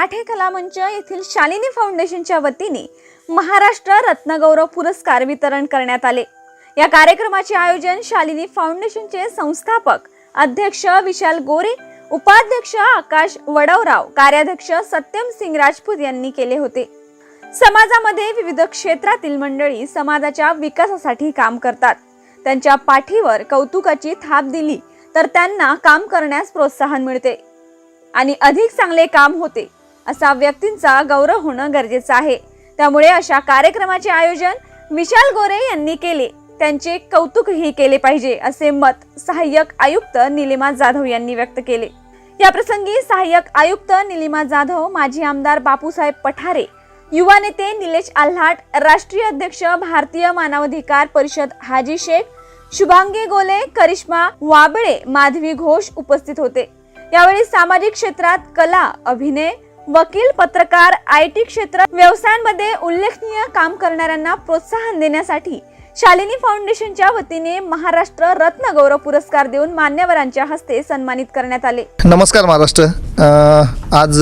साठे कला मंच येथील शालिनी फाउंडेशनच्या वतीने महाराष्ट्र रत्नगौरव पुरस्कार वितरण करण्यात आले। या कार्यक्रमाचे आयोजन शालिनी फाउंडेशनचे संस्थापक अध्यक्ष विशाल गोरे, उपाध्यक्ष आकाश वडवराव, कार्याध्यक्ष सत्यम सिंग राजपूत यांनी केले होते। समाजामध्ये विविध क्षेत्रातील मंडळी समाजाच्या विकासासाठी काम करतात। त्यांच्या पाठीवर कौतुकाची थाप दिली तर त्यांना काम करण्यास प्रोत्साहन मिळते आणि अधिक चांगले काम होते। असा व्यक्तींचा गौरव होणं गरजेचं आहे। त्यामुळे अशा कार्यक्रमाचे आयोजन विशाल गोरे यांनी केले, त्यांचे कौतुकही केले पाहिजे असे मत सहाय्यक आयुक्त निलिमा जाधव यांनी व्यक्त केले। या प्रसंगी सहाय्यक आयुक्त निलिमा जाधव, माजी आमदार बापूसाहेब पठारे, युवा नेते निलेश आल्हाट, राष्ट्रीय अध्यक्ष भारतीय मानवाधिकार परिषद हाजी शेख, शुभांगी गोले, करिश्मा वाबळे, माधवी घोष उपस्थित होते। यावेळी सामाजिक क्षेत्रात कला, अभिनय, वकील, पत्रकार, IT क्षेत्र व्यवसायांमध्ये उल्लेखनीय काम करणाऱ्यांना प्रोत्साहन देण्यासाठी शालिनी फाउंडेशनच्या वतीने महाराष्ट्र रत्नगौरव पुरस्कार देऊन मान्यवरांच्या हस्ते सन्मानित करण्यात आले। नमस्कार महाराष्ट्र। आज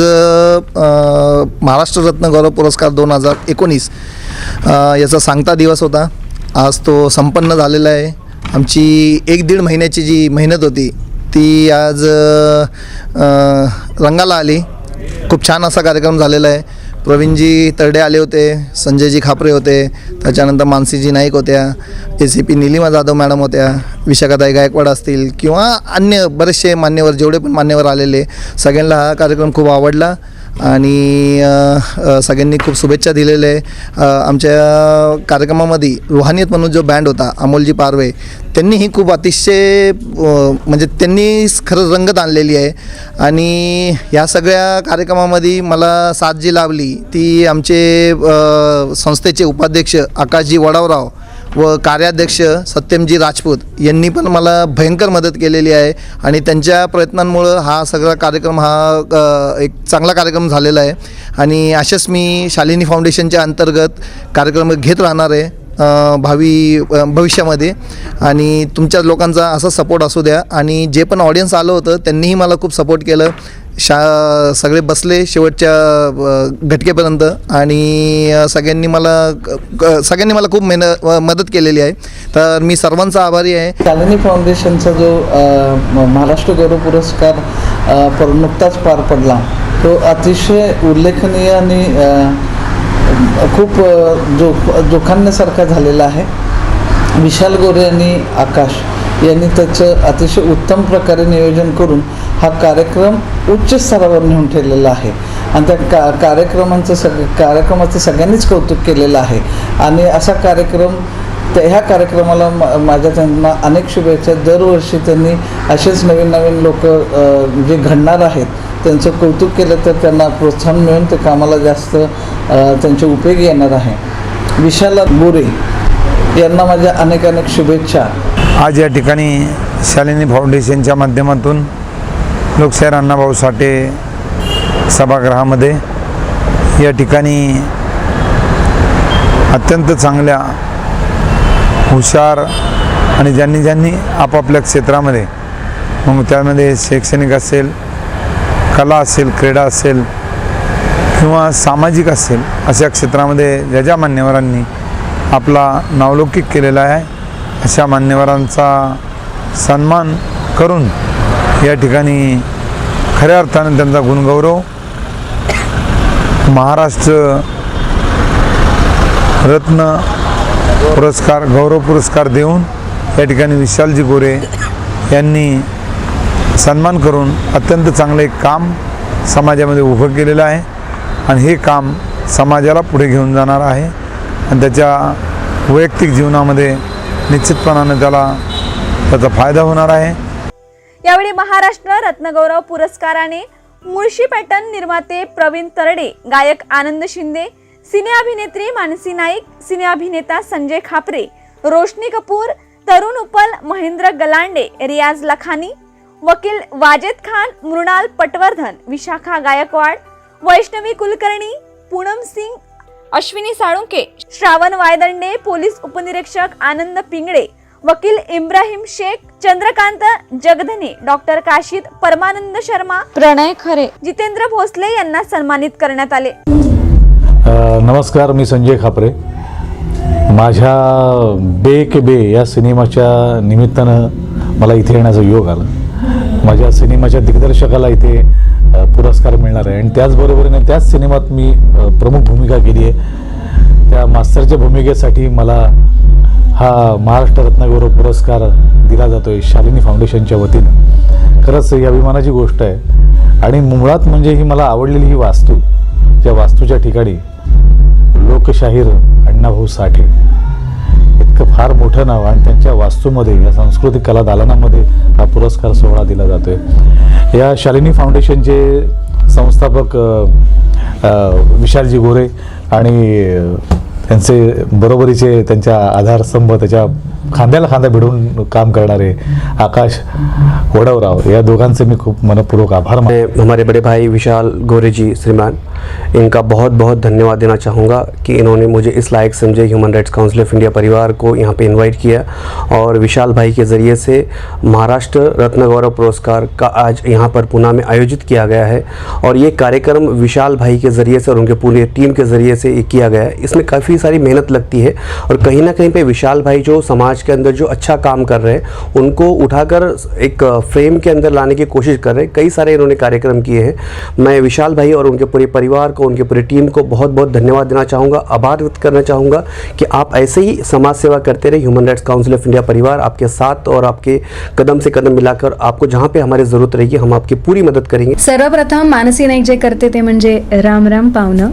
महाराष्ट्र रत्नगौरव पुरस्कार 2019 याचा सांगता दिवस होता। आज तो संपन्न झालेला आहे। आमची 1-1.5 महिन्याची जी मेहनत होती ती आज रंगाला आली। खूप छान असा कार्यक्रम झालेला आहे। प्रवीणजी तरडे आले होते, संजयजी खापरे होते, त्याच्यानंतर मानसीजी नाईक होत्या, ACP निलिमा जाधव मॅडम होत्या, विशाखाताई गायकवाड असतील किंवा अन्य बरेचसे मान्यवर, जेवढे पण मान्यवर आलेले, सगळ्यांना हा कार्यक्रम खूप आवडला आणि सगळ्यांनी खूप शुभेच्छा दिलेल्या आहे। आमच्या कार्यक्रमामध्ये रुहानियत म्हणून जो बँड होता अमोलजी पारवे, त्यांनीही खूप अतिशय म्हणजे त्यांनी खरं रंगत आणलेली आहे। आणि ह्या सगळ्या कार्यक्रमामध्ये मला साथ जी लाभली ती आमचे संस्थेचे उपाध्यक्ष आकाशजी वडवराव व कार्याध्यक्ष सत्यमजी राजपूत यांनी पण मला भयंकर मदत केलेली आहे आणि त्यांच्या प्रयत्नांमुळं हा सगळा कार्यक्रम हा एक चांगला कार्यक्रम झालेला आहे। आणि असेच मी शालिनी फाउंडेशनच्या अंतर्गत कार्यक्रम घेत राहणार आहे भविष्यामध्ये। आणि तुमच्या लोकांचा असा सपोर्ट असू द्या। आणि जे पण ऑडियन्स आलं होतं त्यांनीही मला खूप सपोर्ट केलं। सगळे बसले शेवटच्या घटकेपर्यंत आणि सगळ्यांनी मला खूप मदत केलेली आहे। तर मी सर्वांचा आभारी आहे। शालिनी फाउंडेशनचा जो महाराष्ट्र गौरव पुरस्कार नुकताच पार पडला तो अतिशय उल्लेखनीय आणि खूप जोखण्यासारखा झालेला आहे। विशाल गोरे आणि आकाश यांनी त्याचं अतिशय उत्तम प्रकारे नियोजन करून हा कार्यक्रम उच्च स्तरावर नेऊन ठेवलेला आहे आणि त्या कार्यक्रमाचं सगळ्यांनीच कौतुक केलेलं आहे। आणि असा कार्यक्रम ह्या कार्यक्रमाला माझ्या त्यांना अनेक शुभेच्छा। दरवर्षी त्यांनी असेच नवीन लोक जे घडणार आहेत त्यांचं कौतुक केलं तर त्यांना प्रोत्साहन मिळून ते कामाला जास्त त्यांचे उपयोगी येणार आहे। विशाल गोरे यांना माझ्या अनेक शुभेच्छा। आज या ठिकाणी शालिनी फाउंडेशनच्या माध्यमातून लोकशाहीर अण्णाभाऊ साठे सभागृहामध्ये या ठिकाणी अत्यंत चांगल्या, हुशार आणि ज्यांनी आपापल्या क्षेत्रामध्ये, मग त्यामध्ये शैक्षणिक असेल, कला असेल, क्रीडा असेल किंवा सामाजिक असेल, अशा क्षेत्रामध्ये ज्या मान्यवरांनी आपला नावलौकिक केलेला आहे अशा मान्यवरांचा सन्मान करून या ठिकाणी खऱ्या अर्थाने त्यांचा गुणगौरव महाराष्ट्र रत्न पुरस्कार, गौरव पुरस्कार देऊन या ठिकाणी विशालजी गोरे यांनी सन्मान करून अत्यंत चांगले काम समाजामध्ये उभं केलेलं आहे आणि हे काम समाजाला पुढे घेऊन जाणार आहे आणि त्याच्या वैयक्तिक जीवनामध्ये निश्चितपणाने त्याचा फायदा होणार आहे। यावेळी महाराष्ट्र रत्नगौरव पुरस्काराने मुळशी पॅटर्न निर्माते प्रवीण तरडे, गायक आनंद शिंदे, सिने अभिनेत्री मानसी नाईक, सिने अभिनेता संजय खापरे, रोशनी कपूर, तरुण उपल, महेंद्र गलांडे, रियाज लखानी, वकील वाजेद खान, मृणाल पटवर्धन, विशाखा गायकवाड, वैष्णवी कुलकर्णी, पूनम सिंग, अश्विनी साळुंके, श्रावण वायदंडे, पोलीस उपनिरीक्षक आनंद पिंगळे, वकील इब्राहिम शेख, चंद्रकांत जगधने, डॉक्टर काशीद परमानंद शर्मा, प्रणय खरे, जितेंद्र भोसले यांना सन्मानित करण्यात आले. नमस्कार, मी संजय खापरे. माझ्या बे के बे या सिनेमाच्या निमित्तानं मला इथे येण्याचा योग आला. माझ्या सिनेमाच्या दिग्दर्शकाला इथे पुरस्कार मिळणार आहे आणि त्याचबरोबरीने त्याच सिनेमात मी प्रमुख भूमिका केली आहे. त्या मास्तरच्या भूमिकेसाठी मला हा महाराष्ट्र रत्नगौरव पुरस्कार दिला जातो आहे शालिनी फाउंडेशनच्या वतीनं. खरंच ही अभिमानाची गोष्ट आहे आणि मुळात म्हणजे ही मला आवडलेली ही वास्तू, ज्या वास्तूच्या ठिकाणी लोकशाहीर अण्णाभाऊ साठे इतकं फार मोठं नाव आणि त्यांच्या वास्तूमध्ये या सांस्कृतिक कला दालनामध्ये हा पुरस्कार सोहळा दिला जातो आहे. या शालिनी फाउंडेशनचे संस्थापक विशालजी गोरे आणि त्यांचे बरोबरीचे त्यांच्या आधारस्तंभ, त्याच्या खांद्याला खांदा भिडून काम करणारे आकाश वडवराव, या दोघांचे मी खूप मनपूर्वक आभार मानतो. हमारे बड़े भाई विशाल गोरे जी श्रीमान, इनका बहुत बहुत धन्यवाद देना चाहूँगा कि इन्होंने मुझे इस लायक समझे human rights council of India परिवार को यहाँ पे इनवाइट किया और विशाल भाई के ज़रिए से महाराष्ट्र रत्न गौरव पुरस्कार का आज यहाँ पर पुणे में आयोजित किया गया है. और ये कार्यक्रम विशाल भाई के ज़रिए से और उनके पूरी टीम के ज़रिए से किया गया है. इसमें काफ़ी सारी मेहनत लगती है और कहीं ना कहीं पे विशाल भाई जो समाज के अंदर जो अच्छा काम कर रहे हैं उनको उठाकर एक फ्रेम के अंदर लाने की कोशिश कर रहे हैं. कई सारे इन्होंने कार्यक्रम किए हैं. मैं विशाल भाई और उनके पूरे परिवार को, उनके पूरी टीम को बहुत बहुत धन्यवाद देना चाहूँगा, आभार व्यक्त करना चाहूँगा कि आप ऐसे ही समाज सेवा करते रहे. Human rights council of India परिवार आपके साथ और आपके कदम से कदम मिलाकर आपको जहाँ पे हमारी ज़रूरत रहेगी हम आपकी पूरी मदद करेंगे. सर्वप्रथम मानसी नाईक जे करते ते म्हणजे राम राम पाहुणं.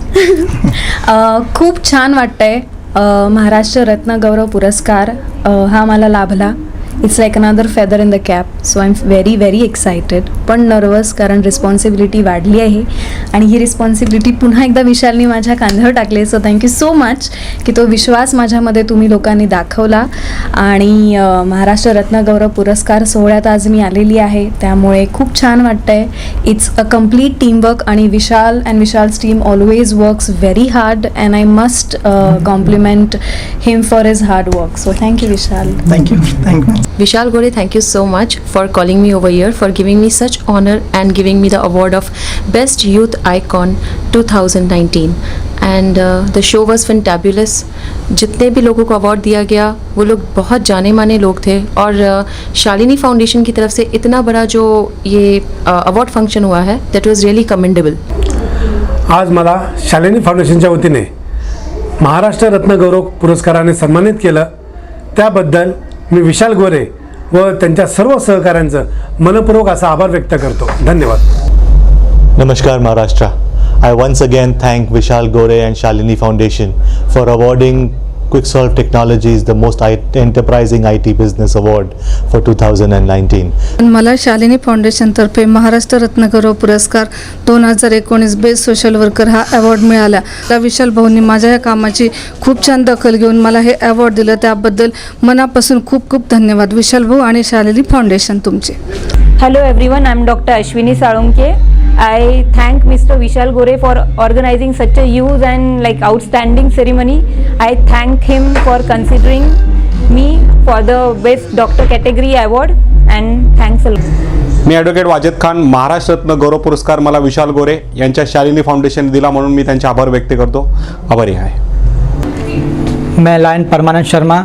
खूप छान वाटतंय. महाराष्ट्र रत्न गौरव पुरस्कार हा मला लाभला. It's like another feather in the cap. So I am very excited, पण नर्वस, कारण रिस्पॉन्सिबिलिटी वाढली आहे आणि ही रिस्पॉन्सिबिलिटी पुन्हा एकदा विशालनी माझ्या खांद्यावर टाकली. सो थँक्यू सो मच की तो विश्वास माझ्यामध्ये तुम्ही लोकांनी दाखवला. आणि महाराष्ट्र रत्न गौरव पुरस्कार सोहळ्यात आज मी आलेली आहे, त्यामुळे खूप छान वाटतंय. इट्स अ कम्प्लीट टीमवर्क आणि Vishal and Vishal's team always works very hard and I must compliment him for his hard work. So thank you Vishal. Thank you. Vishal Gore, thank you so much for calling me over here, for giving me such honor and giving me the award of Best Youth Icon 2019. And the show was fantabulous. जितने भी लोगों को award दिया गया वो लोग बहुत जाने माने लोग थे और शालिनी फाउंडेशन की तरफ से इतना बड़ा जो ये अवार्ड फंक्शन हुआ है, that was really commendable. आज मला शालिनी फाउंडेशनच्या वतीने महाराष्ट्र रत्न गौरव पुरस्काराने सन्मानित केलं. त्याबद्दल मी विशाल गोरे व त्यांच्या सर्व सहकाऱ्यांचं मनपूर्वक असा आभार व्यक्त करतो. धन्यवाद. Namaskar Maharashtra. I once again thank Vishal Gore and Shalini Foundation for awarding Quicksolve Technologies the most enterprising IT business award for 2019. मला शालिनी फाउंडेशनतर्फे महाराष्ट्र रत्नगौरव पुरस्कार 2019 बेस्ट सोशल वर्कर हा अवॉर्ड मिळाला. त्या विशाल भाऊंनी माझ्या या कामाची खूप छान दखल घेऊन मला हे अवॉर्ड दिलं, त्याबद्दल मनापासून खूप खूप धन्यवाद विशाल भाऊ आणि शालिनी फाउंडेशन तुमचे. Hello everyone, I am Dr. Ashwini Salunke. I thank Mr. Vishal Gore for organizing such a huge and outstanding ceremony. I thank him for considering me for the best doctor category award and thanks a lot. Me advocate Wazed Khan, Maharashtra रत्न गौरव पुरस्कार मला विशाल गोरे यांच्या Shalini foundation दिला म्हणून मी त्यांचे आभार व्यक्त करतो. आभारी आहे. मैं लाइन परमानंद शर्मा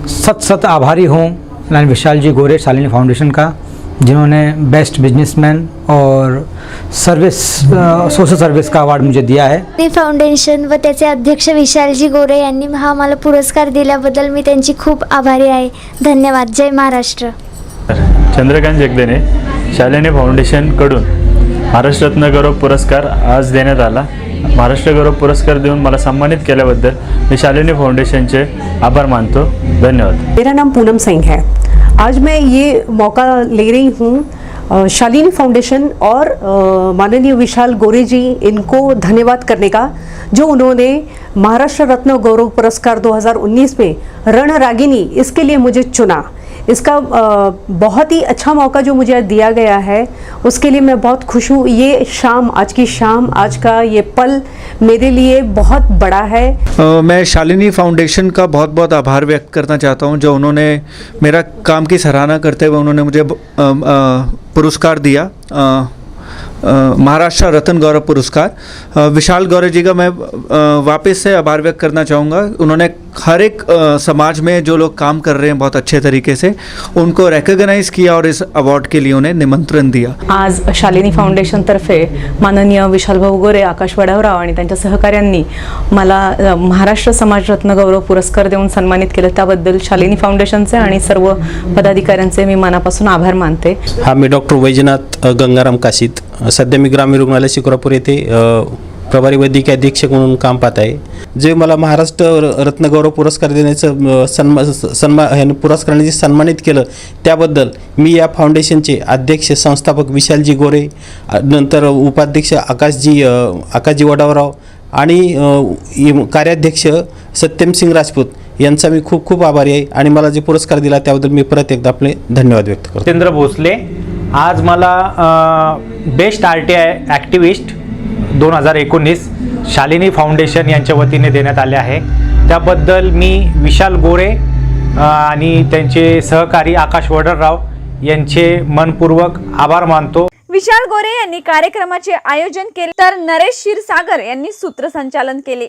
सत आभारी हूँ लाइन विशाल जी गोरे शालिनी फाउंडेशन का, जिन्होंने बेस्ट बिजनेसमैन और सर्विस सोशल सर्विस का अवार्ड मुझे दिया है. फाउंडेशन व त्याचे अध्यक्ष विशालजी गोरे यांनी हा मला पुरस्कार दिल्याबद्दल मी त्यांची खूप आभारी आहे. धन्यवाद. जय महाराष्ट्र. चंद्रकांत जगधने, शालिनी फाउंडेशनकडून महाराष्ट्र रत्न गौरव पुरस्कार आज देण्यात आला. महाराष्ट्र गौरव पुरस्कार देऊन मला सम्मानित केल्याबद्दल मी शालिनी फाउंडेशनचे आभार मानतो. धन्यवाद. मेरा नाम पूनम सिंह है. आज मैं ये मौका ले रही हूँ शालिनी फाउंडेशन और माननीय विशाल गोरे जी, इनको धन्यवाद करने का जो उन्होंने महाराष्ट्र रत्न गौरव पुरस्कार 2019 में रणरागिनी इसके लिए मुझे चुना. इसका बहुत ही अच्छा मौका जो मुझे दिया गया है उसके लिए मैं बहुत खुश हूँ। ये शाम, आज का ये पल मेरे लिए बहुत बड़ा है। मैं शालिनी फाउंडेशन का बहुत बहुत आभार व्यक्त करना चाहता हूँ, जो उन्होंने मेरा काम की सराहना करते हुए उन्होंने मुझे पुरस्कार दिया, महाराष्ट्र रत्न गौरव पुरस्कार। विशाल गौरे जी का मैं वापस से आभार व्यक्त करना चाहूँगा। उन्होंने हर एक समाज में जो लोग काम कर रहे हैं बहुत अच्छे तरीके से, उनको रिकॉग्नाइज किया और इस अवार्ड के लिए उन्हें निमंत्रण दिया। आज शालिनी फाउंडेशनतर्फे माननीय विशाल भाऊ गोरे, आकाश वडावराव आणि त्यांच्या सहकाऱ्यांनी मला महाराष्ट्र समाज रत्न गौरव पुरस्कार देऊन सन्मानित केलं, त्याबद्दल शालिनी फाउंडेशनचे आणि सर्व पदाधिकाऱ्यांचे मी मनापासून आभार मानते। हा मी डॉक्टर वैजनाथ गंगाराम काशीत, सध्या मी ग्रामीण रुग्णालय शिक्रापूर येथे प्रभारी वैद्यकीय अधीक्षक म्हणून काम पाहत आहे। जे मला महाराष्ट्र रत्न गौरव पुरस्कार देण्याचं पुरस्काराने जे सन्मानित केलं त्याबद्दल मी या फाउंडेशनचे अध्यक्ष संस्थापक विशालजी गोरे, नंतर उपाध्यक्ष आकाशजी वडावराव आणि कार्याध्यक्ष सत्यम सिंग राजपूत यांचा मी खूप खूप आभारी आहे आणि मला जे पुरस्कार दिला त्याबद्दल मी परत एकदा आपले धन्यवाद व्यक्त करतो। जितेंद्र भोसले, आज मला best RTI activist 2019 Shalini foundation यांच्या वतीने देण्यात आले आहे। त्याबद्दल मी विशाल गोरे आणि त्यांचे सहकारी आकाश वडरराव यांचे मनपूर्वक आभार मानतो। विशाल गोरे यांनी कार्यक्रमाचे आयोजन केले तर नरेश क्षीरसागर यांनी सूत्रसंचालन केले।